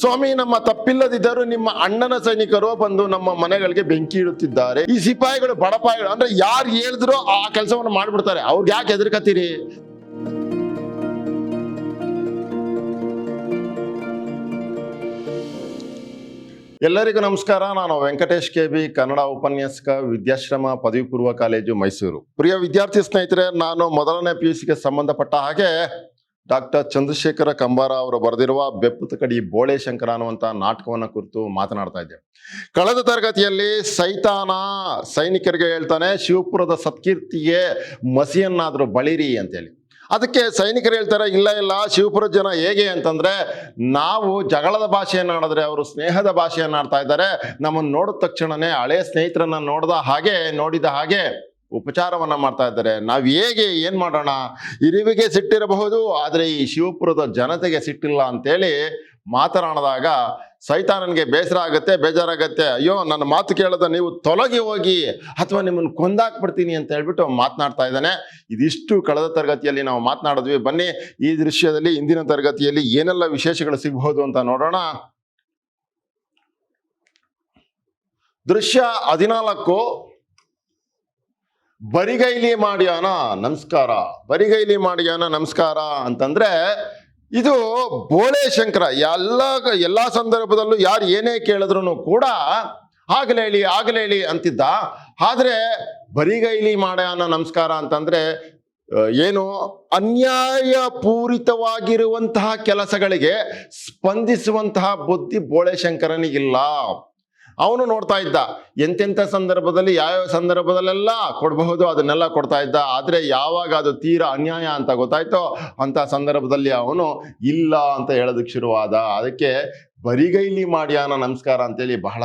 ಸ್ವಾಮಿ, ನಮ್ಮ ತಪ್ಪಿಲ್ಲದಿದ್ದರೂ ನಿಮ್ಮ ಅಣ್ಣನ ಸೈನಿಕರು ಬಂದು ನಮ್ಮ ಮನೆಗಳಿಗೆ ಬೆಂಕಿ ಇಡುತ್ತಿದ್ದಾರೆ. ಈ ಸಿಪಾಯಿಗಳು ಬಡಪಾಯಿಗಳು ಅಂದ್ರೆ ಯಾರು ಹೇಳಿದ್ರು ಆ ಕೆಲಸವನ್ನು ಮಾಡ್ಬಿಡ್ತಾರೆ. ಅವ್ರಿಗೆ ಯಾಕೆ ಹೆದರ್ಕತ್ತೀರಿ? ಎಲ್ಲರಿಗೂ ನಮಸ್ಕಾರ. ನಾನು ವೆಂಕಟೇಶ್ KB, ಕನ್ನಡ ಉಪನ್ಯಾಸಕ, ವಿದ್ಯಾಶ್ರಮ ಪದವಿ ಪೂರ್ವ ಕಾಲೇಜು, ಮೈಸೂರು. ಪ್ರಿಯ ವಿದ್ಯಾರ್ಥಿ ಸ್ನೇಹಿತರೆ, ನಾನು ಮೊದಲನೇ PUC-ಗೆ ಸಂಬಂಧಪಟ್ಟ ಹಾಗೆ ಡಾಕ್ಟರ್ ಚಂದ್ರಶೇಖರ ಕಂಬಾರ ಅವರು ಬರೆದಿರುವ ಬೆಪ್ಪುತ ಕಡಿ ಬೋಳೆ ಶಂಕರ ಅನ್ನುವಂಥ ನಾಟಕವನ್ನು ಕುರಿತು ಮಾತನಾಡ್ತಾ ಇದ್ದೆ. ಕಳೆದ ತರಗತಿಯಲ್ಲಿ ಸೈತಾನ ಸೈನಿಕರಿಗೆ ಹೇಳ್ತಾನೆ, ಶಿವಪುರದ ಸತ್ಕೀರ್ತಿಗೆ ಮಸಿಯನ್ನಾದರೂ ಬಳಿರಿ ಅಂತೇಳಿ. ಅದಕ್ಕೆ ಸೈನಿಕರು ಹೇಳ್ತಾರೆ, ಇಲ್ಲ ಇಲ್ಲ, ಶಿವಪುರದ ಜನ ಹೇಗೆ ಅಂತಂದ್ರೆ, ನಾವು ಜಗಳದ ಭಾಷೆಯನ್ನು ಆಡಿದ್ರೆ ಅವರು ಸ್ನೇಹದ ಭಾಷೆಯನ್ನು ಆಡ್ತಾ ಇದ್ದಾರೆ. ನಮ್ಮನ್ನು ನೋಡಿದ ತಕ್ಷಣನೇ ಹಳೆ ಸ್ನೇಹಿತರನ್ನ ನೋಡಿದ ಹಾಗೆ ಉಪಚಾರವನ್ನ ಮಾಡ್ತಾ ಇದ್ದಾರೆ. ನಾವು ಹೇಗೆ ಏನ್ ಮಾಡೋಣ? ಇರುವಿಗೆ ಸಿಟ್ಟಿರಬಹುದು, ಆದರೆ ಈ ಶಿವಪುರದ ಜನತೆಗೆ ಸಿಟ್ಟಿಲ್ಲ ಅಂತೇಳಿ ಮಾತನಾಡಿದಾಗ ಸೈತಾನನಿಗೆ ಬೇಜಾರಾಗತ್ತೆ. ಅಯ್ಯೋ, ನನ್ನ ಮಾತು ಕೇಳದ ನೀವು ತೊಲಗಿ ಹೋಗಿ, ಅಥವಾ ನಿಮ್ಮನ್ನು ಕೊಂದಾಕ್ಬಿಡ್ತೀನಿ ಅಂತ ಹೇಳ್ಬಿಟ್ಟು ಮಾತನಾಡ್ತಾ ಇದ್ದಾನೆ. ಇದಿಷ್ಟು ಕಳೆದ ತರಗತಿಯಲ್ಲಿ ನಾವು ಮಾತನಾಡಿದ್ವಿ. ಬನ್ನಿ, ಈ ದೃಶ್ಯದಲ್ಲಿ ಇಂದಿನ ತರಗತಿಯಲ್ಲಿ ಏನೆಲ್ಲ ವಿಶೇಷಗಳು ಸಿಗಬಹುದು ಅಂತ ನೋಡೋಣ. ದೃಶ್ಯ 14. ಬರಿಗೈಲಿ ಮಾಡ್ಯಾನ ನಮಸ್ಕಾರ. ಬರಿಗೈಲಿ ಮಾಡ್ಯಾನ ನಮಸ್ಕಾರ ಅಂತಂದ್ರೆ ಇದು ಬೋಳೆ ಶಂಕರ. ಎಲ್ಲಾ ಸಂದರ್ಭದಲ್ಲೂ ಯಾರು ಏನೇ ಕೇಳಿದ್ರು ಕೂಡ ಆಗಲೇಳಿ ಅಂತಿದ್ದ. ಆದ್ರೆ ಬರಿಗೈಲಿ ಮಾಡ್ಯಾನ ನಮಸ್ಕಾರ ಅಂತಂದ್ರೆ ಏನು, ಅನ್ಯಾಯ ಪೂರಿತವಾಗಿರುವಂತಹ ಕೆಲಸಗಳಿಗೆ ಸ್ಪಂದಿಸುವಂತಹ ಬುದ್ಧಿ ಬೋಳೆ ಶಂಕರನಿಗಿಲ್ಲ. ಅವನು ನೋಡ್ತಾ ಇದ್ದ ಎಂತೆಂಥ ಸಂದರ್ಭದಲ್ಲಿ ಯಾವ್ಯಾವ ಸಂದರ್ಭದಲ್ಲೆಲ್ಲ ಕೊಡಬಹುದು ಅದನ್ನೆಲ್ಲ ಕೊಡ್ತಾ ಇದ್ದ. ಆದ್ರೆ ಯಾವಾಗ ಅದು ತೀರಾ ಅನ್ಯಾಯ ಅಂತ ಗೊತ್ತಾಯ್ತೋ ಅಂತ ಸಂದರ್ಭದಲ್ಲಿ ಅವನು ಇಲ್ಲ ಅಂತ ಹೇಳೋದಕ್ಕೆ ಶುರುವಾದ. ಅದಕ್ಕೆ ಬರಿಗೈಲಿ ಮಾಡ್ಯಾನ ನಮಸ್ಕಾರ ಅಂತೇಳಿ ಬಹಳ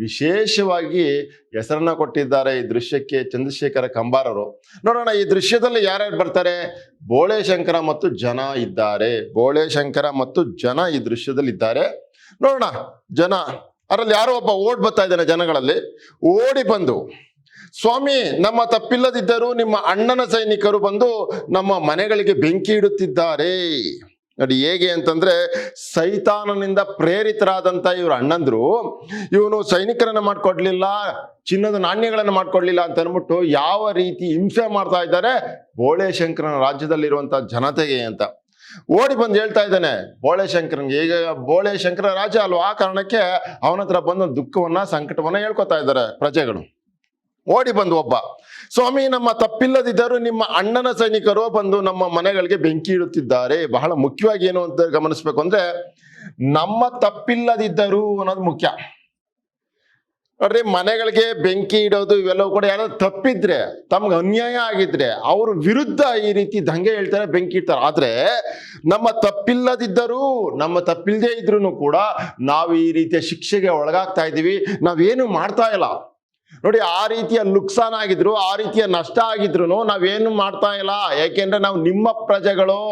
ವಿಶೇಷವಾಗಿ ಹೆಸರನ್ನ ಕೊಟ್ಟಿದ್ದಾರೆ ಈ ದೃಶ್ಯಕ್ಕೆ ಚಂದ್ರಶೇಖರ ಕಂಬಾರರು. ನೋಡೋಣ, ಈ ದೃಶ್ಯದಲ್ಲಿ ಯಾರ್ಯಾರು ಬರ್ತಾರೆ? ಬೋಳೆ ಶಂಕರ ಮತ್ತು ಜನ ಇದ್ದಾರೆ. ಬೋಳೆ ಶಂಕರ ಮತ್ತು ಜನ ಈ ದೃಶ್ಯದಲ್ಲಿ ಇದ್ದಾರೆ. ನೋಡೋಣ, ಜನ ಅದರಲ್ಲಿ ಯಾರೋ ಒಬ್ಬ ಓಡ್ ಬರ್ತಾ ಇದ್ದಾನೆ. ಜನಗಳಲ್ಲಿ ಓಡಿ ಬಂದು, ಸ್ವಾಮಿ, ನಮ್ಮ ತಪ್ಪಿಲ್ಲದಿದ್ದರೂ ನಿಮ್ಮ ಅಣ್ಣನ ಸೈನಿಕರು ಬಂದು ನಮ್ಮ ಮನೆಗಳಿಗೆ ಬೆಂಕಿ ಇಡುತ್ತಿದ್ದಾರೆ. ನೋಡಿ ಹೇಗೆ ಅಂತಂದ್ರೆ, ಸೈತಾನನಿಂದ ಪ್ರೇರಿತರಾದಂತ ಇವ್ರ ಅಣ್ಣಂದ್ರು ಇವನು ಸೈನಿಕರನ್ನ ಮಾಡ್ಕೊಡ್ಲಿಲ್ಲ, ಚಿನ್ನದ ನಾಣ್ಯಗಳನ್ನು ಮಾಡ್ಕೊಡ್ಲಿಲ್ಲ ಅಂತ ಅನ್ಬಿಟ್ಟು ಯಾವ ರೀತಿ ಹಿಂಸೆ ಮಾಡ್ತಾ ಇದ್ದಾರೆ ಬೋಳೆ ಶಂಕರನ ರಾಜ್ಯದಲ್ಲಿರುವಂತ ಜನತೆಗೆ ಅಂತ ಓಡಿ ಬಂದು ಹೇಳ್ತಾ ಇದ್ದಾನೆ ಬೋಳೆ ಶಂಕರನ್ಗೆ. ಈಗ ಬೋಳೆ ಶಂಕರ ರಾಜ ಅಲ್ವಾ, ಆ ಕಾರಣಕ್ಕೆ ಅವನ ಹತ್ರ ಬಂದ ದುಃಖವನ್ನ ಸಂಕಟವನ್ನ ಹೇಳ್ಕೊತಾ ಇದ್ದಾರೆ ಪ್ರಜೆಗಳು. ಓಡಿ ಬಂದು ಒಬ್ಬ, ಸ್ವಾಮಿ, ನಮ್ಮ ತಪ್ಪಿಲ್ಲದಿದ್ದರೂ ನಿಮ್ಮ ಅಣ್ಣನ ಸೈನಿಕರು ಬಂದು ನಮ್ಮ ಮನೆಗಳಿಗೆ ಬೆಂಕಿ ಇಡುತ್ತಿದ್ದಾರೆ. ಬಹಳ ಮುಖ್ಯವಾಗಿ ಏನು ಅಂತ ಗಮನಿಸ್ಬೇಕು ಅಂದ್ರೆ, ನಮ್ಮ ತಪ್ಪಿಲ್ಲದಿದ್ದರೂ ಅನ್ನೋದು ಮುಖ್ಯ. ನೋಡ್ರಿ, ಮನೆಗಳಿಗೆ ಬೆಂಕಿ ಇಡೋದು ಇವೆಲ್ಲವೂ ಕೂಡ ಯಾರಾದ್ರೂ ತಪ್ಪಿದ್ರೆ, ತಮ್ಗೆ ಅನ್ಯಾಯ ಆಗಿದ್ರೆ ಅವ್ರ ವಿರುದ್ಧ ಈ ರೀತಿ ದಂಗೆ ಹೇಳ್ತಾರೆ, ಬೆಂಕಿ ಇಡ್ತಾರೆ. ಆದ್ರೆ ನಮ್ಮ ತಪ್ಪಿಲ್ಲದಿದ್ದರೂ, ನಮ್ಮ ತಪ್ಪಿಲ್ಲದೆ ಇದ್ರು ಕೂಡ ನಾವು ಈ ರೀತಿಯ ಶಿಕ್ಷೆಗೆ ಒಳಗಾಗ್ತಾ ಇದ್ದೀವಿ, ನಾವೇನು ಮಾಡ್ತಾ ಇಲ್ಲ. ನೋಡಿ, ಆ ರೀತಿಯ ನುಕ್ಸಾನ್ ಆಗಿದ್ರು, ಆ ರೀತಿಯ ನಷ್ಟ ಆಗಿದ್ರು ನಾವೇನು ಮಾಡ್ತಾ ಇಲ್ಲ. ಯಾಕೆಂದ್ರೆ ನಾವು ನಿಮ್ಮ ಪ್ರಜೆಗಳು,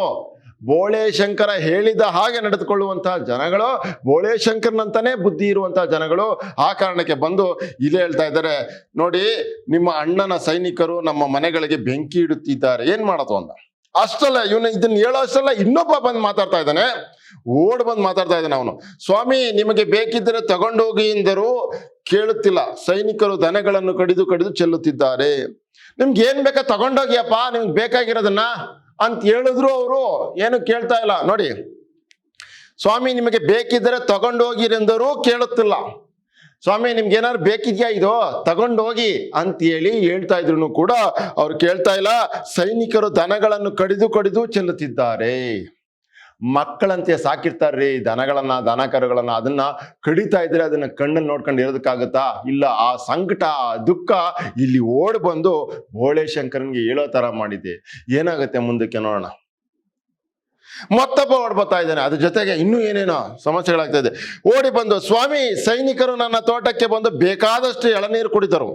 ಬೋಳೆ ಶಂಕರ ಹೇಳಿದ ಹಾಗೆ ನಡೆದುಕೊಳ್ಳುವಂತಹ ಜನಗಳು, ಬೋಳೆ ಶಂಕರ್ನಂತಾನೆ ಬುದ್ಧಿ ಇರುವಂತಹ ಜನಗಳು. ಆ ಕಾರಣಕ್ಕೆ ಬಂದು ಇಲ್ಲೇ ಹೇಳ್ತಾ ಇದ್ದಾರೆ, ನೋಡಿ, ನಿಮ್ಮ ಅಣ್ಣನ ಸೈನಿಕರು ನಮ್ಮ ಮನೆಗಳಿಗೆ ಬೆಂಕಿ ಇಡುತ್ತಿದ್ದಾರೆ, ಏನ್ ಮಾಡೋದು ಅಂತ. ಅಷ್ಟಲ್ಲ, ಇವನು ಇದನ್ನ ಹೇಳೋ ಅಷ್ಟಲ್ಲ, ಇನ್ನೊಬ್ಬ ಬಂದು ಮಾತಾಡ್ತಾ ಇದ್ದಾನೆ. ಓಡ್ ಬಂದು ಮಾತಾಡ್ತಾ ಇದ್ದಾನೆ ಅವನು, ಸ್ವಾಮಿ, ನಿಮಗೆ ಬೇಕಿದ್ದರೆ ತಗೊಂಡೋಗಿ ಎಂದರೂ ಕೇಳುತ್ತಿಲ್ಲ, ಸೈನಿಕರು ದನಗಳನ್ನು ಕಡಿದು ಚೆಲ್ಲುತ್ತಿದ್ದಾರೆ. ನಿಮ್ಗೆ ಏನ್ ಬೇಕಾ ತಗೊಂಡೋಗಿಯಪ್ಪ, ನಿಮ್ಗೆ ಬೇಕಾಗಿರೋದನ್ನ ಅಂತ ಹೇಳಿದ್ರು ಅವರು ಏನು ಕೇಳ್ತಾ ಇಲ್ಲ. ನೋಡಿ, ಸ್ವಾಮಿ, ನಿಮಗೆ ಬೇಕಿದ್ದರೆ ತಗೊಂಡೋಗಿರೆಂದರೂ ಕೇಳುತ್ತಿಲ್ಲ. ಸ್ವಾಮಿ, ನಿಮ್ಗೆ ಏನಾದ್ರು ಬೇಕಿದ್ಯಾ, ಇದು ತಗೊಂಡೋಗಿ ಅಂತೇಳಿ ಹೇಳ್ತಾ ಇದ್ರು ಕೂಡ ಅವ್ರು ಕೇಳ್ತಾ ಇಲ್ಲ. ಸೈನಿಕರು ದನಗಳನ್ನು ಕಡಿದು ಚೆಲ್ಲುತ್ತಿದ್ದಾರೆ. ಮಕ್ಕಳಂತೆ ಸಾಕಿರ್ತಾರ್ರಿ ದನಗಳನ್ನ, ದನ ಕರುಗಳನ್ನ, ಅದನ್ನ ಕಡಿತಾ ಇದ್ರೆ ಅದನ್ನ ಕಣ್ಣಲ್ಲಿ ನೋಡ್ಕೊಂಡು ಇರೋದಕ್ಕಾಗತ್ತಾ? ಇಲ್ಲ. ಆ ಸಂಕಟ, ದುಃಖ ಇಲ್ಲಿ ಓಡ್ ಬಂದು ಬೋಳೆ ಶಂಕರನ್ಗೆ ಹೇಳೋ ತರ ಮಾಡಿದೆ. ಏನಾಗುತ್ತೆ ಮುಂದಕ್ಕೆ ನೋಡೋಣ. ಮತ್ತೊಬ್ಬ ಓಡ್ ಬರ್ತಾ ಇದ್ದಾನೆ. ಅದ್ರ ಜೊತೆಗೆ ಇನ್ನೂ ಏನೇನೋ ಸಮಸ್ಯೆಗಳಾಗ್ತಾ ಇದೆ. ಓಡಿ ಬಂದು, ಸ್ವಾಮಿ, ಸೈನಿಕರು ನನ್ನ ತೋಟಕ್ಕೆ ಬಂದು ಬೇಕಾದಷ್ಟು ಎಳನೀರು ಕುಡಿದರು,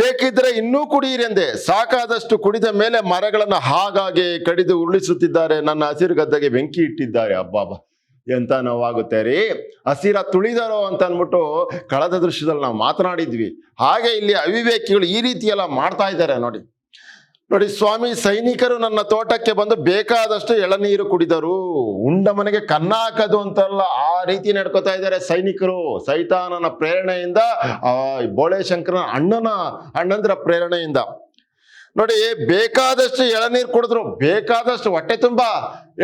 ಬೇಕಿದ್ರೆ ಇನ್ನೂ ಕುಡಿಯಿರಿ ಎಂದೆ. ಸಾಕಾದಷ್ಟು ಕುಡಿದ ಮೇಲೆ ಮರಗಳನ್ನು ಹಾಗಾಗಿ ಕಡಿದು ಉರುಳಿಸುತ್ತಿದ್ದಾರೆ, ನನ್ನ ಹಸಿರು ಗದ್ದೆಗೆ ಬೆಂಕಿ ಇಟ್ಟಿದ್ದಾರೆ. ಅಬ್ಬಾಬಾ, ಎಂತ ನೋವಾಗುತ್ತೆ ರೀ. ಹಸಿರ ತುಳಿದರೋ ಅಂತ ಅಂದ್ಬಿಟ್ಟು ಕಳೆದ ದೃಶ್ಯದಲ್ಲಿ ನಾವು ಮಾತನಾಡಿದ್ವಿ. ಹಾಗೆ ಇಲ್ಲಿ ಅವಿವೇಕಿಗಳು ಈ ರೀತಿ ಎಲ್ಲ ಮಾಡ್ತಾ ಇದ್ದಾರೆ. ನೋಡಿ, ನೋಡಿ ಸ್ವಾಮಿ, ಸೈನಿಕರು ನನ್ನ ತೋಟಕ್ಕೆ ಬಂದು ಬೇಕಾದಷ್ಟು ಎಳನೀರು ಕುಡಿದರು, ಉಂಡ ಮನೆಗೆ ಕನ್ನ ಹಾಕದು ಅಂತಲ್ಲ, ಆ ರೀತಿ ನಡ್ಕೋತಾ ಇದ್ದಾರೆ ಸೈನಿಕರು. ಸೈತಾನನ ಪ್ರೇರಣೆಯಿಂದ, ಬೋಳೆಶಂಕರನ ಅಣ್ಣಂದ್ರ ಪ್ರೇರಣೆಯಿಂದ. ನೋಡಿ, ಬೇಕಾದಷ್ಟು ಎಳನೀರು ಕುಡಿದ್ರು, ಬೇಕಾದಷ್ಟು ಹೊಟ್ಟೆ ತುಂಬಾ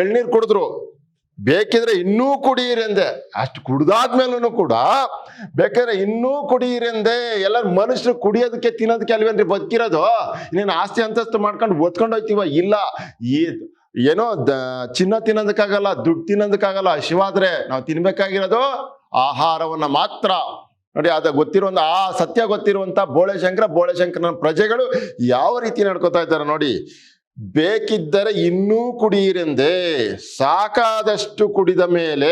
ಎಳ್ನೀರು ಕುಡಿದ್ರು. ಬೇಕಿದ್ರೆ ಇನ್ನೂ ಕುಡಿಯಿರೆಂದೆ, ಅಷ್ಟು ಕುಡ್ದಾದ್ಮೇಲೂ ಕೂಡ ಬೇಕಾದ್ರೆ ಇನ್ನೂ ಕುಡಿಯಿರೆಂದೆ. ಎಲ್ಲರೂ ಮನುಷ್ಯರು ಕುಡಿಯೋದಕ್ಕೆ ತಿನ್ನೋದಕ್ಕೆ ಅಲ್ವೇನ್ರಿ ಬದುಕಿರೋದು? ಇನ್ನೇನು ಆಸ್ತಿ ಅಂತಸ್ತು ಮಾಡ್ಕೊಂಡು ಒತ್ಕೊಂಡು ಹೋಯ್ತೀವ? ಇಲ್ಲ. ಏನೋ ಚಿನ್ನ ತಿನ್ನೋದಕ್ಕಾಗಲ್ಲ, ದುಡ್ಡು ತಿನ್ನೋದಕ್ಕಾಗಲ್ಲ. ಹಸಿವಾದ್ರೆ ನಾವು ತಿನ್ಬೇಕಾಗಿರೋದು ಆಹಾರವನ್ನ ಮಾತ್ರ. ನೋಡಿ, ಅದ ಗೊತ್ತಿರುವಂತ, ಆ ಸತ್ಯ ಗೊತ್ತಿರುವಂತ ಬೋಳೆಶಂಕರನ ಪ್ರಜೆಗಳು ಯಾವ ರೀತಿ ನಡ್ಕೋತಾ ಇದ್ದಾರೆ ನೋಡಿ. ಬೇಕಿದ್ದರೆ ಇನ್ನೂ ಕುಡಿಯಿರೆಂದೆ, ಸಾಕಾದಷ್ಟು ಕುಡಿದ ಮೇಲೆ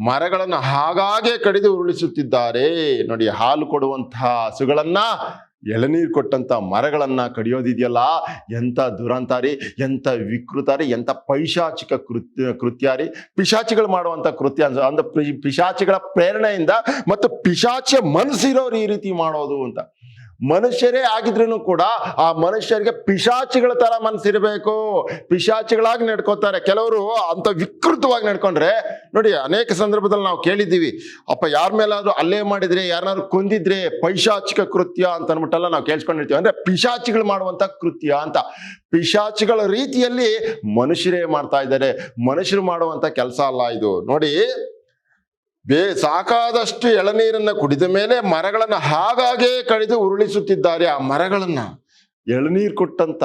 ಮರಗಳನ್ನು ಹಾಗಾಗೆ ಕಡಿದು ಉರುಳಿಸುತ್ತಿದ್ದಾರೆ. ನೋಡಿ, ಹಾಲು ಕೊಡುವಂತಹ ಹಸುಗಳನ್ನ, ಎಳನೀರು ಕೊಟ್ಟಂತ ಮರಗಳನ್ನ ಕಡಿಯೋದಿದೆಯಲ್ಲ, ಎಂತ ದುರಂತಾರಿ, ಎಂತ ವಿಕೃತಾರಿ, ಎಂತ ಪೈಶಾಚಿಕ ಕೃತ್ಯಾರಿ, ಪಿಶಾಚಿಗಳು ಮಾಡುವಂತ ಕೃತ್ಯ. ಅಂದ್ರೆ ಪಿಶಾಚಿಗಳ ಪ್ರೇರಣೆಯಿಂದ ಮತ್ತು ಪಿಶಾಚಿಯ ಮನಸ್ಸಿರೋರು ಈ ರೀತಿ ಮಾಡೋದು ಅಂತ. ಮನುಷ್ಯರೇ ಆಗಿದ್ರು ಕೂಡ ಆ ಮನುಷ್ಯರಿಗೆ ಪಿಶಾಚಿಗಳ ತರ ಮನಸ್ಸಿರಬೇಕು. ಪಿಶಾಚಿಗಳಾಗಿ ನಡ್ಕೋತಾರೆ ಕೆಲವರು. ಅಂತ ವಿಕೃತವಾಗಿ ನಡ್ಕೊಂಡ್ರೆ ನೋಡಿ, ಅನೇಕ ಸಂದರ್ಭದಲ್ಲಿ ನಾವು ಕೇಳಿದ್ದೀವಿ, ಅಪ್ಪ ಯಾರ ಮೇಲಾದ್ರೂ ಹಲ್ಲೆ ಮಾಡಿದ್ರೆ, ಯಾರನ್ನಾದ್ರು ಕೊಂದಿದ್ರೆ ಪೈಶಾಚಿಕ ಕೃತ್ಯ ಅಂತ ಅನ್ಬಿಟ್ಟೆಲ್ಲ ನಾವು ಕೇಳಿಸ್ಕೊಂಡಿರ್ತೀವಿ. ಅಂದ್ರೆ ಪಿಶಾಚಿಗಳು ಮಾಡುವಂತ ಕೃತ್ಯ ಅಂತ. ಪಿಶಾಚಿಗಳ ರೀತಿಯಲ್ಲಿ ಮನುಷ್ಯರೇ ಮಾಡ್ತಾ ಇದ್ದಾರೆ. ಮನುಷ್ಯರು ಮಾಡುವಂತ ಕೆಲಸ ಅಲ್ಲ ಇದು. ನೋಡಿ, ಸಾಕಾದಷ್ಟು ಎಳನೀರನ್ನ ಕುಡಿದ ಮೇಲೆ ಮರಗಳನ್ನ ಹಾಗಾಗೆ ಕಡಿದು ಉರುಳಿಸುತ್ತಿದ್ದಾರೆ. ಆ ಮರಗಳನ್ನ, ಎಳನೀರು ಕೊಟ್ಟಂತ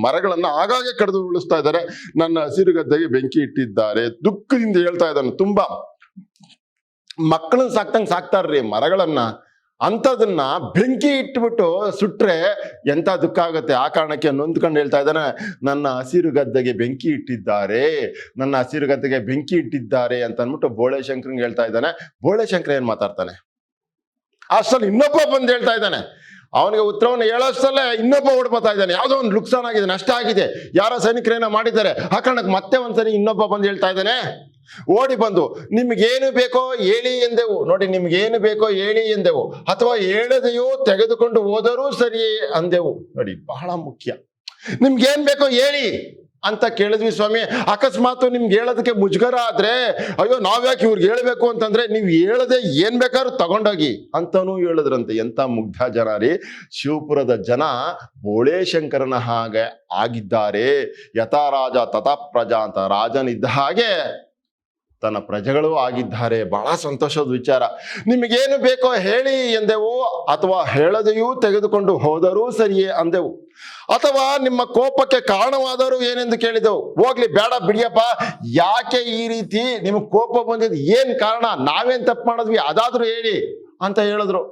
ಮರಗಳನ್ನ ಆಗಾಗ್ಗೆ ಕಡಿದು ಉರುಳಿಸ್ತಾ ಇದ್ದಾರೆ. ನನ್ನ ಹಸಿರು ಗದ್ದೆಗೆ ಬೆಂಕಿ ಇಟ್ಟಿದ್ದಾರೆ. ದುಃಖದಿಂದ ಹೇಳ್ತಾ ಇದ್ದಾನೆ. ತುಂಬಾ ಮಕ್ಕಳನ್ನ ಸಾಕ್ತಾರ್ರಿ ಮರಗಳನ್ನ. ಅಂಥದನ್ನ ಬೆಂಕಿ ಇಟ್ಬಿಟ್ಟು ಸುಟ್ರೆ ಎಂತ ದುಃಖ ಆಗುತ್ತೆ. ಆ ಕಾರಣಕ್ಕೆ ನೊಂದ್ಕೊಂಡು ಹೇಳ್ತಾ ಇದ್ದಾನೆ, ನನ್ನ ಹಸಿರು ಗದ್ದೆಗೆ ಬೆಂಕಿ ಇಟ್ಟಿದ್ದಾರೆ, ನನ್ನ ಹಸಿರು ಗದ್ದೆಗೆ ಬೆಂಕಿ ಇಟ್ಟಿದ್ದಾರೆ ಅಂತ ಅಂದ್ಬಿಟ್ಟು ಬೋಳೆಶಂಕರ್ಗೆ ಹೇಳ್ತಾ ಇದ್ದಾನೆ. ಬೋಳೆಶಂಕರ್ ಏನ್ ಮಾತಾಡ್ತಾನೆ, ಅಷ್ಟಲ್ಲಿ ಇನ್ನೊಬ್ಬ ಬಂದು ಹೇಳ್ತಾ ಇದ್ದಾನೆ. ಅವನಿಗೆ ಉತ್ತರವನ್ನು ಹೇಳೋಷ್ಟಲ್ಲೇ ಇನ್ನೊಬ್ಬ ಓಡ್ಬೋತಾ ಇದ್ದಾನೆ. ಯಾವುದೋ ಒಂದು ನುಕ್ಸಾನ್ ಆಗಿದೆ, ನಷ್ಟ ಆಗಿದೆ, ಯಾರೋ ಸೈನಿಕರೇನೋ ಮಾಡಿದ್ದಾರೆ. ಆ ಕಾರಣಕ್ಕೆ ಮತ್ತೆ ಒಂದ್ಸರಿ ಇನ್ನೊಬ್ಬ ಬಂದು ಹೇಳ್ತಾ ಇದ್ದಾನೆ. ಓಡಿ ಬಂದು ನಿಮ್ಗೇನು ಬೇಕೋ ಹೇಳಿ ಎಂದೆವು. ನೋಡಿ, ನಿಮ್ಗೇನು ಬೇಕೋ ಹೇಳಿ ಎಂದೆವು, ಅಥವಾ ಹೇಳದೆಯೋ ತೆಗೆದುಕೊಂಡು ಹೋದರೂ ಸರಿಯೇ ಅಂದೆವು. ನೋಡಿ, ಬಹಳ ಮುಖ್ಯ. ನಿಮ್ಗೇನ್ ಬೇಕೋ ಹೇಳಿ ಅಂತ ಕೇಳಿದ್ವಿ ಸ್ವಾಮಿ. ಅಕಸ್ಮಾತ್ ನಿಮ್ಗೆ ಹೇಳೋದಕ್ಕೆ ಮುಜುಗರ ಆದ್ರೆ, ಅಯ್ಯೋ ನಾವ್ಯಾಕೆ ಇವ್ರಿಗೆ ಹೇಳ್ಬೇಕು ಅಂತಂದ್ರೆ, ನೀವು ಹೇಳದೆ ಏನ್ ಬೇಕಾದ್ರೂ ತಗೊಂಡೋಗಿ ಅಂತಾನೂ ಹೇಳಿದ್ರಂತೆ. ಎಂತ ಮುಗ್ಧ ಜನ ರೀ ಶಿವಪುರದ ಜನ. ಬೋಳೆಶಂಕರನ ಹಾಗೆ ಆಗಿದ್ದಾರೆ. ಯಥಾ ರಾಜ ತಥಾ ಪ್ರಜಾ ಅಂತ, ರಾಜನಿದ್ದ ಹಾಗೆ ತನ್ನ ಪ್ರಜೆಗಳು ಆಗಿದ್ದಾರೆ. ಬಹಳ ಸಂತೋಷದ ವಿಚಾರ. ನಿಮಗೇನು ಬೇಕೋ ಹೇಳಿ ಎಂದೆವು, ಅಥವಾ ಹೇಳದೆಯೂ ತೆಗೆದುಕೊಂಡು ಹೋದರೂ ಸರಿಯೇ ಅಂದೆವು, ಅಥವಾ ನಿಮ್ಮ ಕೋಪಕ್ಕೆ ಕಾರಣವಾದರೂ ಏನೆಂದು ಕೇಳಿದೆವು. ಹೋಗ್ಲಿ ಬೇಡ ಬಿಡಿಯಪ್ಪ, ಯಾಕೆ ಈ ರೀತಿ ನಿಮ್ಗೆ ಕೋಪ ಬಂದಿದ್ದು, ಏನ್ ಕಾರಣ, ನಾವೇನ್ ತಪ್ಪು ಮಾಡಿದ್ವಿ ಅದಾದ್ರೂ ಹೇಳಿ ಅಂತ ಹೇಳಿದ್ರು.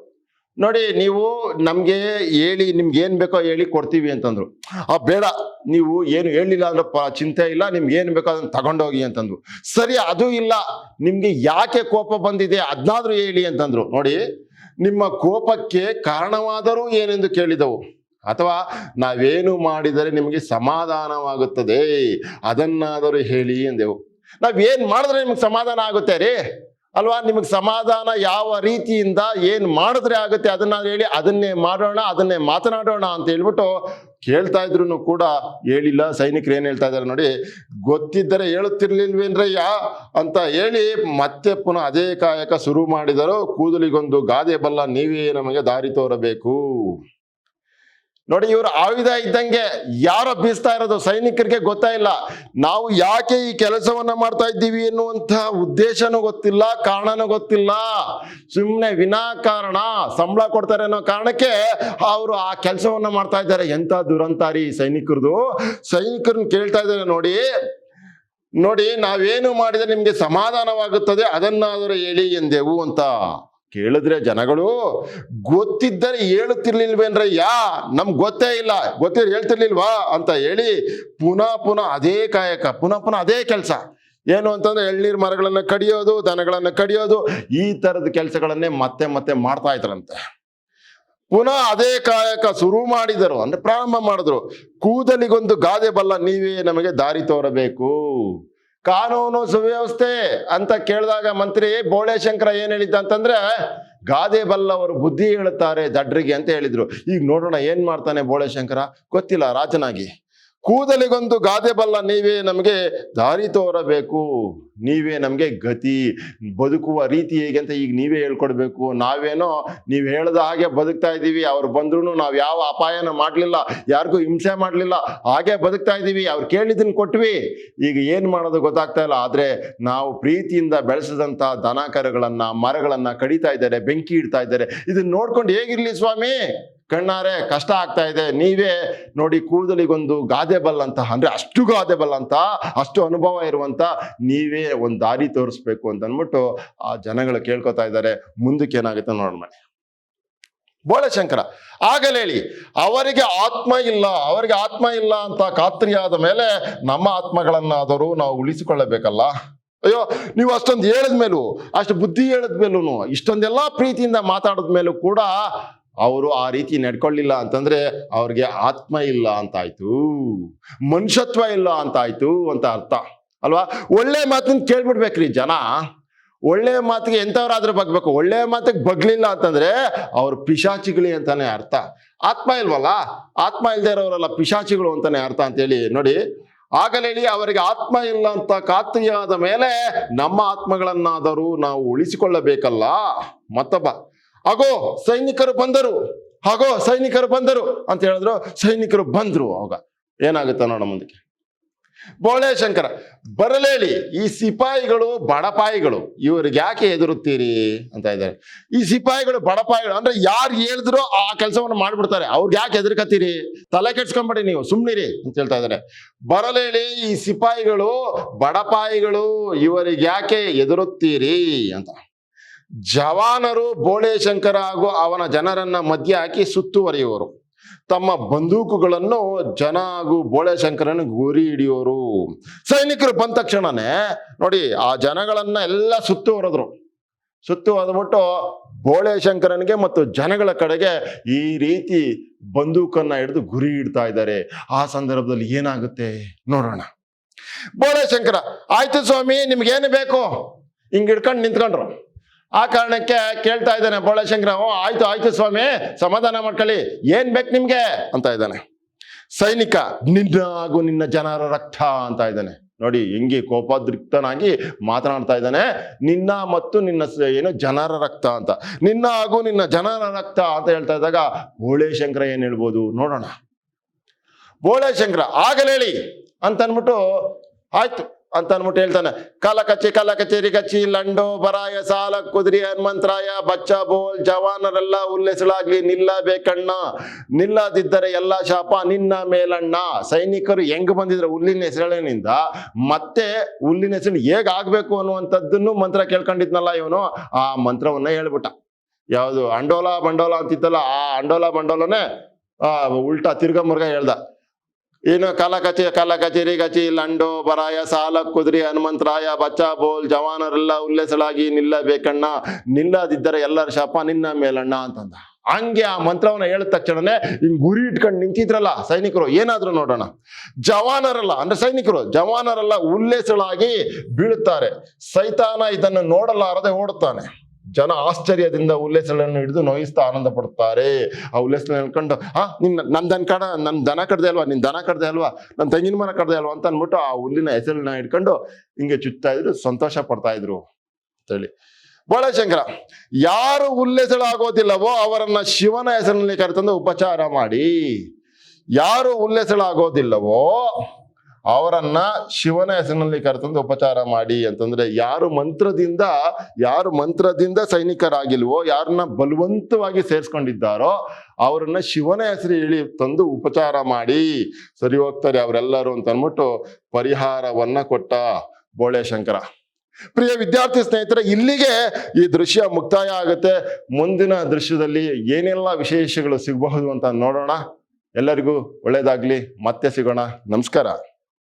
ನೋಡಿ, ನೀವು ನಮ್ಗೆ ಹೇಳಿ, ನಿಮ್ಗೆ ಏನ್ ಬೇಕೋ ಹೇಳಿ ಕೊಡ್ತೀವಿ ಅಂತಂದ್ರು. ಬೇಡ, ನೀವು ಏನು ಹೇಳಿಲ್ಲ ಅಂದ್ರೆ ಚಿಂತೆ ಇಲ್ಲ, ನಿಮ್ಗೆ ಏನ್ ಬೇಕೋ ಅದನ್ನ ತಗೊಂಡೋಗಿ ಅಂತಂದ್ರು. ಸರಿ, ಅದು ಇಲ್ಲ, ನಿಮ್ಗೆ ಯಾಕೆ ಕೋಪ ಬಂದಿದೆ ಅದನ್ನಾದ್ರೂ ಹೇಳಿ ಅಂತಂದ್ರು. ನೋಡಿ, ನಿಮ್ಮ ಕೋಪಕ್ಕೆ ಕಾರಣವಾದರೂ ಏನೆಂದು ಕೇಳಿದವು, ಅಥವಾ ನಾವೇನು ಮಾಡಿದರೆ ನಿಮಗೆ ಸಮಾಧಾನವಾಗುತ್ತದೆ ಅದನ್ನಾದರೂ ಹೇಳಿ ಎಂದೆವು. ನಾವೇನ್ ಮಾಡಿದ್ರೆ ನಿಮ್ಗೆ ಸಮಾಧಾನ ಆಗುತ್ತೆ ರೀ ಅಲ್ವಾ? ನಿಮಗೆ ಸಮಾಧಾನ ಯಾವ ರೀತಿಯಿಂದ ಏನ್ ಮಾಡಿದ್ರೆ ಆಗುತ್ತೆ ಅದನ್ನ ಹೇಳಿ, ಅದನ್ನೇ ಮಾಡೋಣ, ಅದನ್ನೇ ಮಾತನಾಡೋಣ ಅಂತ ಹೇಳ್ಬಿಟ್ಟು ಕೇಳ್ತಾ ಇದ್ರು ಕೂಡ ಹೇಳಿಲ್ಲ. ಸೈನಿಕರು ಏನ್ ಹೇಳ್ತಾ ಇದಾರೆ ನೋಡಿ, ಗೊತ್ತಿದ್ದರೆ ಹೇಳುತ್ತಿರ್ಲಿಲ್ವೇನ್ರಯ್ಯ ಅಂತ ಹೇಳಿ ಮತ್ತೆ ಪುನಃ ಅದೇ ಕಾಯಕ ಶುರು ಮಾಡಿದರು. ಕೂದಲಿಗೊಂದು ಗಾದೆ ಬಲ್ಲ, ನೀವೇ ನಮಗೆ ದಾರಿ ತೋರಬೇಕು. ನೋಡಿ, ಇವರು ಆಯುಧ ಇದ್ದಂಗೆ, ಯಾರೋ ಬೀಸ್ತಾ ಇರೋದು ಸೈನಿಕರಿಗೆ ಗೊತ್ತಾಯಿಲ್ಲ. ನಾವು ಯಾಕೆ ಈ ಕೆಲಸವನ್ನ ಮಾಡ್ತಾ ಇದ್ದೀವಿ ಎನ್ನುವಂತಹ ಉದ್ದೇಶನೂ ಗೊತ್ತಿಲ್ಲ, ಕಾರಣನೂ ಗೊತ್ತಿಲ್ಲ. ಸುಮ್ಮನೆ ವಿನಾಕಾರಣ ಸಂಬಳ ಕೊಡ್ತಾರೆ ಅನ್ನೋ ಕಾರಣಕ್ಕೆ ಅವರು ಆ ಕೆಲಸವನ್ನ ಮಾಡ್ತಾ ಇದ್ದಾರೆ. ಎಂತ ದುರಂತಾರಿ ಸೈನಿಕರದು. ಸೈನಿಕರನ್ನ ಕೇಳ್ತಾ ಇದ್ದಾರೆ, ನೋಡಿ ನಾವೇನು ಮಾಡಿದ್ರೆ ನಿಮ್ಗೆ ಸಮಾಧಾನವಾಗುತ್ತದೆ ಅದನ್ನಾದರೂ ಹೇಳಿ ಎಂದೆವು ಅಂತ ಕೇಳಿದ್ರೆ ಜನಗಳು, ಗೊತ್ತಿದ್ದರೆ ಹೇಳುತ್ತಿರ್ಲಿಲ್ವೇನ್ರಯ್ಯ, ನಮ್ಗೆ ಗೊತ್ತೇ ಇಲ್ಲ, ಗೊತ್ತಿದ್ರೆ ಹೇಳ್ತಿರ್ಲಿಲ್ವಾ ಅಂತ ಹೇಳಿ ಪುನಃ ಅದೇ ಕಾಯಕ, ಪುನಃ ಅದೇ ಕೆಲಸ. ಏನು ಅಂತಂದ್ರೆ ಎಳ್ನೀರು ಮರಗಳನ್ನ ಕಡಿಯೋದು, ದನಗಳನ್ನ ಕಡಿಯೋದು, ಈ ತರದ ಕೆಲಸಗಳನ್ನೇ ಮತ್ತೆ ಮಾಡ್ತಾ ಇದ್ರಂತೆ. ಪುನಃ ಅದೇ ಕಾಯಕ ಶುರು ಮಾಡಿದರು, ಅಂದ್ರೆ ಪ್ರಾರಂಭ ಮಾಡಿದ್ರು. ಕೂದಲಿಗೊಂದು ಗಾದೆ ಬಲ್ಲ, ನೀವೇ ನಮಗೆ ದಾರಿ ತೋರಬೇಕು. ಕಾನೂನು ಸುವ್ಯವಸ್ಥೆ ಅಂತ ಕೇಳಿದಾಗ ಮಂತ್ರಿ ಬೋಳೆಶಂಕರ ಏನ್ ಹೇಳಿದ್ದ ಅಂತಂದ್ರೆ, ಗಾದೆ ಬಲ್ಲವರು ಬುದ್ಧಿ ಹೇಳುತ್ತಾರೆ ದಡ್ರಿಗೆ ಅಂತ ಹೇಳಿದ್ರು. ಈಗ ನೋಡೋಣ ಏನ್ ಮಾಡ್ತಾನೆ ಬೋಳೆಶಂಕರ, ಗೊತ್ತಿಲ್ಲ ರಾಜನಾಗಿ. ಕೂದಲಿಗೊಂದು ಗಾದೆ ಬಲ್ಲ ನೀವೇ ನಮಗೆ ದಾರಿ ತೋರಬೇಕು, ನೀವೇ ನಮಗೆ ಗತಿ, ಬದುಕುವ ರೀತಿ ಹೇಗೆ ಅಂತ ಈಗ ನೀವೇ ಹೇಳ್ಕೊಡ್ಬೇಕು. ನಾವೇನೋ ನೀವು ಹೇಳ್ದ ಹಾಗೆ ಬದುಕ್ತಾ ಇದ್ದೀವಿ, ಅವ್ರು ಬಂದ್ರು ನಾವು ಯಾವ ಅಪಾಯನ ಮಾಡಲಿಲ್ಲ, ಯಾರಿಗೂ ಹಿಂಸೆ ಮಾಡಲಿಲ್ಲ, ಹಾಗೆ ಬದುಕ್ತಾ ಇದ್ದೀವಿ. ಅವ್ರು ಕೇಳಿದ್ದನ್ನು ಕೊಟ್ವಿ, ಈಗ ಏನು ಮಾಡೋದು ಗೊತ್ತಾಗ್ತಾ ಇಲ್ಲ. ಆದರೆ ನಾವು ಪ್ರೀತಿಯಿಂದ ಬೆಳೆಸಿದಂಥ ದನ ಕರುಗಳನ್ನ ಮರಗಳನ್ನ ಕಡಿತಾ ಇದ್ದಾರೆ, ಬೆಂಕಿ ಇಡ್ತಾ ಇದ್ದಾರೆ. ಇದನ್ನ ನೋಡ್ಕೊಂಡು ಹೇಗಿರ್ಲಿ ಸ್ವಾಮಿ, ಕಣ್ಣಾರೆ ಕಷ್ಟ ಆಗ್ತಾ ಇದೆ. ನೀವೇ ನೋಡಿ ಕೂದಲಿಗೊಂದು ಗಾದೆ ಬಲ್ಲಂತ, ಅಂದ್ರೆ ಅಷ್ಟು ಗಾದೆ ಬಲ್ಲಂತ, ಅಷ್ಟು ಅನುಭವ ಇರುವಂತ ನೀವೇ ಒಂದು ದಾರಿ ತೋರಿಸ್ಬೇಕು ಅಂತ ಅಂದ್ಬಿಟ್ಟು ಆ ಜನಗಳು ಕೇಳ್ಕೊತಾ ಇದ್ದಾರೆ. ಮುಂದಕ್ಕೆ ಏನಾಗುತ್ತೆ ನೋಡೋಣ. ಬೋಳೆಶಂಕರ ಆಗಲೇ ಹೇಳಿ, ಅವರಿಗೆ ಆತ್ಮ ಇಲ್ಲ, ಅವರಿಗೆ ಆತ್ಮ ಇಲ್ಲ ಅಂತ ಖಾತ್ರಿಯಾದ ಮೇಲೆ ನಮ್ಮ ಆತ್ಮಗಳನ್ನಾದರೂ ನಾವು ಉಳಿಸಿಕೊಳ್ಳಬೇಕಲ್ಲ. ಅಯ್ಯೋ, ನೀವು ಅಷ್ಟೊಂದು ಹೇಳಿದ್ಮೇಲೂ, ಅಷ್ಟು ಬುದ್ಧಿ ಹೇಳಿದ್ಮೇಲೂ, ಇಷ್ಟೊಂದೆಲ್ಲ ಪ್ರೀತಿಯಿಂದ ಮಾತಾಡಿದ್ಮೇಲೂ ಕೂಡ ಅವರು ಆ ರೀತಿ ನಡ್ಕೊಳ್ಳಿಲ್ಲ ಅಂತಂದ್ರೆ ಅವ್ರಿಗೆ ಆತ್ಮ ಇಲ್ಲ ಅಂತಾಯ್ತು, ಮನುಷ್ಯತ್ವ ಇಲ್ಲ ಅಂತಾಯ್ತು ಅಂತ ಅರ್ಥ ಅಲ್ವಾ. ಒಳ್ಳೆ ಮಾತನ್ನ ಕೇಳ್ಬಿಡ್ಬೇಕ್ರಿ ಜನ. ಒಳ್ಳೆ ಮಾತಿಗೆ ಎಂಥವ್ರಾದ್ರೂ ಬಗ್ಬೇಕು, ಒಳ್ಳೆ ಮಾತಿಗೆ ಬಗ್ಲಿಲ್ಲ ಅಂತಂದ್ರೆ ಅವ್ರು ಪಿಶಾಚಿಗಳು ಅಂತಾನೆ ಅರ್ಥ. ಆತ್ಮ ಇಲ್ವಲ್ಲ, ಆತ್ಮ ಇಲ್ದೇ ಇರೋರಲ್ಲ ಪಿಶಾಚಿಗಳು ಅಂತಾನೆ ಅರ್ಥ ಅಂತೇಳಿ ನೋಡಿ. ಆಗಲೇ ಹೇಳಿ, ಅವರಿಗೆ ಆತ್ಮ ಇಲ್ಲ ಅಂತ ಖಾತ್ರಿಯಾದ ಮೇಲೆ ನಮ್ಮ ಆತ್ಮಗಳನ್ನಾದರೂ ನಾವು ಉಳಿಸಿಕೊಳ್ಳಬೇಕಲ್ಲ. ಮತ್ತೊಬ್ಬ, ಹಾಗೋ ಸೈನಿಕರು ಬಂದರು, ಹಾಗೋ ಸೈನಿಕರು ಬಂದರು ಅಂತ ಹೇಳಿದ್ರು. ಸೈನಿಕರು ಬಂದ್ರು, ಅವಾಗ ಏನಾಗುತ್ತೆ ನೋಡ ಮುಂದಕ್ಕೆ. ಬೋಳೆಶಂಕರ ಬರಲೇಳಿ, ಈ ಸಿಪಾಯಿಗಳು ಬಡಪಾಯಿಗಳು, ಇವ್ರಿಗೆ ಯಾಕೆ ಎದುರುತ್ತೀರಿ ಅಂತ ಇದ್ದಾರೆ. ಈ ಸಿಪಾಯಿಗಳು ಬಡಪಾಯಿಗಳು ಅಂದ್ರೆ ಯಾರು ಹೇಳಿದ್ರು ಆ ಕೆಲಸವನ್ನು ಮಾಡ್ಬಿಡ್ತಾರೆ, ಅವ್ರಿಗೆ ಯಾಕೆ ಎದುರ್ಕತ್ತೀರಿ, ತಲೆ ಕೆಡ್ಸ್ಕೊಂಬೇಡಿ ನೀವು, ಸುಮ್ನಿರಿ ಅಂತ ಹೇಳ್ತಾ ಇದ್ದಾರೆ. ಬರಲೇಳಿ, ಈ ಸಿಪಾಯಿಗಳು ಬಡಪಾಯಿಗಳು, ಇವರಿಗೆ ಯಾಕೆ ಎದುರುತ್ತೀರಿ ಅಂತ. ಜವಾನರು ಬೋಳೆಶಂಕರ ಹಾಗೂ ಅವನ ಜನರನ್ನ ಮಧ್ಯೆ ಹಾಕಿ ಸುತ್ತುವರಿಯುವರು. ತಮ್ಮ ಬಂದೂಕುಗಳನ್ನು ಜನ ಹಾಗೂ ಬೋಳೆಶಂಕರನ ಗುರಿ ಹಿಡಿಯೋರು. ಸೈನಿಕರು ಬಂದ ತಕ್ಷಣನೇ ನೋಡಿ ಆ ಜನಗಳನ್ನ ಎಲ್ಲ ಸುತ್ತುವರೆದ್ರು. ಸುತ್ತುವರೆದ್ಬಿಟ್ಟು ಬೋಳೆಶಂಕರನಿಗೆ ಮತ್ತು ಜನಗಳ ಕಡೆಗೆ ಈ ರೀತಿ ಬಂದೂಕನ್ನ ಹಿಡಿದು ಗುರಿ ಇಡ್ತಾ ಇದ್ದಾರೆ. ಆ ಸಂದರ್ಭದಲ್ಲಿ ಏನಾಗುತ್ತೆ ನೋಡೋಣ. ಬೋಳೆಶಂಕರ, ಆಯ್ತು ಸ್ವಾಮಿ, ನಿಮ್ಗೇನು ಬೇಕು, ಹಿಂಗ್ ಹಿಡ್ಕೊಂಡು ನಿಂತ್ಕೊಂಡ್ರು. ಆ ಕಾರಣಕ್ಕೆ ಕೇಳ್ತಾ ಇದ್ದಾನೆ ಬೋಳೆಶಂಕರ, ಆಯ್ತು ಆಯ್ತು ಸ್ವಾಮಿ, ಸಮಾಧಾನ ಮಾಡ್ಕೊಳ್ಳಿ, ಏನ್ ಬೇಕು ನಿಮ್ಗೆ ಅಂತ ಇದ್ದಾನೆ. ಸೈನಿಕ, ನಿನ್ನ ಹಾಗೂ ನಿನ್ನ ಜನರ ರಕ್ತ ಅಂತ ಇದ್ದಾನೆ. ನೋಡಿ ಹೆಂಗೆ ಕೋಪೋದ್ರಿಕ್ತನಾಗಿ ಮಾತನಾಡ್ತಾ ಇದ್ದಾನೆ. ನಿನ್ನ ಮತ್ತು ನಿನ್ನ ಏನು ಜನರ ರಕ್ತ ಅಂತ, ನಿನ್ನ ಹಾಗೂ ನಿನ್ನ ಜನರ ರಕ್ತ ಅಂತ ಹೇಳ್ತಾ ಇದ್ದಾಗ ಬೋಳೆಶಂಕರ ಏನ್ ಹೇಳ್ಬೋದು ನೋಡೋಣ. ಬೋಳೆಶಂಕರ ಆಗಲೇ ಹೇಳಿ ಅಂತ ಅನ್ಬಿಟ್ಟು ಆಯ್ತು ಅಂತ ಅನ್ಬಿಟ್ಟು ಹೇಳ್ತಾನೆ. ಕಲ ಕಚೇರಿ ಕಚ್ಚಿ ಲಂಡೋ ಬರಾಯ ಸಾಲ ಕುದುರಿ ಹನುಮಂತರಾಯ ಬಚ್ಚ ಬೋಲ್ ಜವಾನರೆಲ್ಲ ಉಲ್ಲೆಸಲಾಗ್ಲಿ ನಿಲ್ಲಬೇಕಣ್ಣ, ನಿಲ್ಲದಿದ್ದರೆ ಎಲ್ಲ ಶಾಪ ನಿನ್ನ ಮೇಲಣ್ಣ. ಸೈನಿಕರು ಹೆಂಗ್ ಬಂದಿದ್ರು ಹುಲ್ಲಿನ ಹೆಸರಿನಿಂದ ಮತ್ತೆ ಹುಲ್ಲಿನ ಹೆಸರು ಹೇಗ್ ಆಗ್ಬೇಕು ಅನ್ನುವಂಥದ್ದನ್ನು ಮಂತ್ರ ಕೇಳ್ಕೊಂಡಿದ್ನಲ್ಲ ಇವನು, ಆ ಮಂತ್ರವನ್ನ ಹೇಳ್ಬಿಟ್ಟ. ಯಾವುದು ಅಂಡೋಲ ಬಂಡೋಲ ಅಂತಿತ್ತಲ್ಲ, ಆ ಅಂಡೋಲ ಬಂಡೋಲನೇ ಉಲ್ಟಾ ತಿರ್ಗಮುರ್ಗ ಹೇಳ್ದ. ಏನು ಕಲ ಕಚೇರಿ ಗಚಿ ಲಂಡೋ ಬರಾಯ ಸಾಲ ಕುದುರಿ ಹನುಮಂತರಾಯ ಬಚ್ಚ ಬೋಲ್ ಜವಾನರೆಲ್ಲ ಉಲ್ಲೆಸಲಾಗಿ ನಿಲ್ಲಬೇಕಣ್ಣ, ನಿಲ್ಲದಿದ್ದರೆ ಎಲ್ಲರ ಶಾಪ ನಿನ್ನ ಮೇಲಣ್ಣ ಅಂತಂದ. ಹಂಗೆ ಆ ಮಂತ್ರವನ್ನ ಹೇಳಿದ ತಕ್ಷಣನೇ ಹಿಂಗ್ ಗುರಿ ಇಟ್ಕೊಂಡು ನಿಂತಿದ್ರಲ್ಲ ಸೈನಿಕರು, ಏನಾದ್ರು ನೋಡೋಣ. ಜವಾನರಲ್ಲ ಅಂದ್ರೆ ಸೈನಿಕರು, ಜವಾನರೆಲ್ಲ ಉಲ್ಲೇಸಲಾಗಿ ಬೀಳುತ್ತಾರೆ. ಸೈತಾನ ಇದನ್ನು ನೋಡಲಾರದೆ ಓಡುತ್ತಾನೆ. ಜನ ಆಶ್ಚರ್ಯದಿಂದ ಉಲ್ಲೇಸಗಳನ್ನು ಹಿಡಿದು ನೋಯಿಸ್ತಾ ಆನಂದ ಪಡುತ್ತಾರೆ. ಆ ಉಲ್ಲೇಸನ ಹೇಳ್ಕೊಂಡು ನನ್ ದನ ಕಡ್ದೆ ಅಲ್ವಾ, ನಿನ್ ದನ ಕಡ್ದೆ ಅಲ್ವಾ, ನನ್ನ ತೆಂಗಿನ ಮರ ಕಡ್ದೆ ಅಲ್ವಾ ಅಂತ ಅಂದ್ಬಿಟ್ಟು ಆ ಹುಲ್ಲಿನ ಹೆಸರನ್ನ ಹಿಡ್ಕೊಂಡು ಹಿಂಗೆ ಚುಚ್ತಾ ಇದ್ರು, ಸಂತೋಷ ಪಡ್ತಾ ಇದ್ರು ಅಂತೇಳಿ. ಬೋಳೆಶಂಕರ, ಯಾರು ಉಲ್ಲೇಸಳಾಗೋದಿಲ್ಲವೋ ಅವರನ್ನ ಶಿವನ ಹೆಸರಿನಲ್ಲಿ ಕರೆತಂದು ಉಪಚಾರ ಮಾಡಿ. ಯಾರು ಉಲ್ಲೇಸಳಾಗೋದಿಲ್ಲವೋ ಅವರನ್ನ ಶಿವನ ಹೆಸರಿನಲ್ಲಿ ಕರೆತಂದು ಉಪಚಾರ ಮಾಡಿ ಅಂತಂದ್ರೆ, ಯಾರು ಮಂತ್ರದಿಂದ ಸೈನಿಕರಾಗಿಲ್ವೋ, ಯಾರನ್ನ ಬಲವಂತವಾಗಿ ಸೇರಿಸ್ಕೊಂಡಿದ್ದಾರೋ ಅವರನ್ನ ಶಿವನ ಹೆಸರು ಹೇಳಿ ತಂದು ಉಪಚಾರ ಮಾಡಿ ಸರಿ ಹೋಗ್ತಾರೆ ಅವರೆಲ್ಲರೂ ಅಂತ ಅಂದ್ಬಿಟ್ಟು ಪರಿಹಾರವನ್ನ ಕೊಟ್ಟ ಬೋಳೆಶಂಕರ. ಪ್ರಿಯ ವಿದ್ಯಾರ್ಥಿ ಸ್ನೇಹಿತರೆ, ಇಲ್ಲಿಗೆ ಈ ದೃಶ್ಯ ಮುಕ್ತಾಯ ಆಗುತ್ತೆ. ಮುಂದಿನ ದೃಶ್ಯದಲ್ಲಿ ಏನೆಲ್ಲ ವಿಶೇಷಗಳು ಸಿಗಬಹುದು ಅಂತ ನೋಡೋಣ. ಎಲ್ಲರಿಗೂ ಒಳ್ಳೇದಾಗ್ಲಿ, ಮತ್ತೆ ಸಿಗೋಣ. ನಮಸ್ಕಾರ.